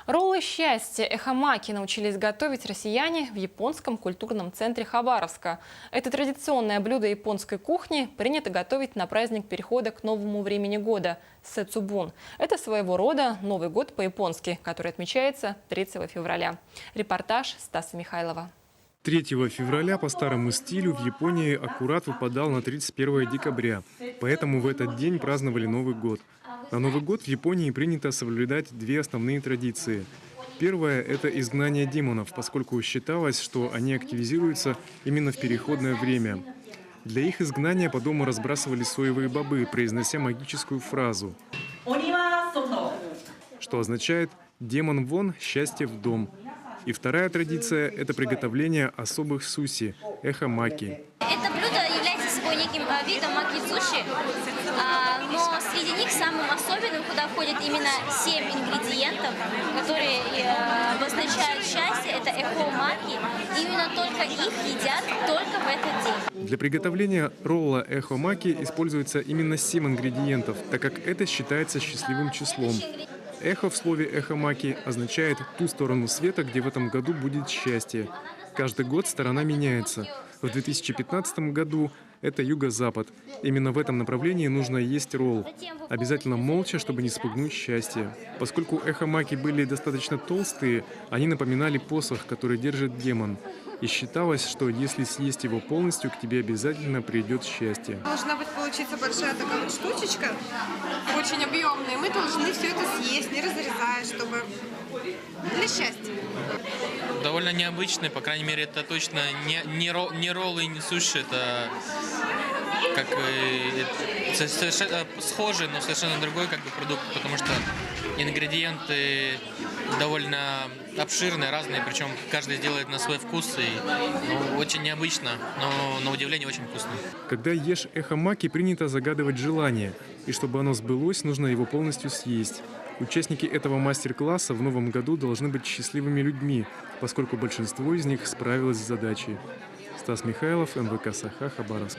Роллы счастья эхомаки научились готовить россияне в японском культурном центре Хабаровска. Это традиционное блюдо японской кухни принято готовить на праздник перехода к новому времени года – Сэцубун. Это своего рода Новый год по-японски, который отмечается 3 февраля. Репортаж Стаса Михайлова. 3 февраля по старому стилю в Японии аккурат выпадал на 31 декабря. Поэтому в этот день праздновали Новый год. На Новый год в Японии принято соблюдать две основные традиции. Первая – это изгнание демонов, поскольку считалось, что они активизируются именно в переходное время. Для их изгнания по дому разбрасывали соевые бобы, произнося магическую фразу, что означает «демон вон, счастье в дом». И вторая традиция – это приготовление особых суси – эхомаки. Это блюдо является собой неким видом маки-суши, но среди них самым особенным, куда входят именно 7 ингредиентов, которые обозначают счастье, это эхо-маки. Именно только их едят только в этот день. Для приготовления ролла эхомаки используется именно 7 ингредиентов, так как это считается счастливым числом. Эхо в слове эхомаки означает ту сторону света, где в этом году будет счастье. Каждый год сторона меняется. В 2015 году это юго-запад. Именно в этом направлении нужно есть ролл. Обязательно молча, чтобы не спугнуть счастье. Поскольку эхомаки были достаточно толстые, они напоминали посох, который держит демон. И считалось, что если съесть его полностью, к тебе обязательно придет счастье. Должна быть получиться большая такая вот штучечка, очень объемная. Мы должны все это съесть, не разрезая, чтобы для счастья. Довольно необычный, по крайней мере, это точно не роллы и не суши, это как совершенно схожий, но совершенно другой продукт, потому что ингредиенты довольно обширные, разные, причем каждый делает на свой вкус, и очень необычно, но на удивление очень вкусно. Когда ешь эхомаки, принято загадывать желание, и чтобы оно сбылось, нужно его полностью съесть. Участники этого мастер-класса в новом году должны быть счастливыми людьми, поскольку большинство из них справилось с задачей. Стас Михайлов, МВК «Саха», Хабаровск.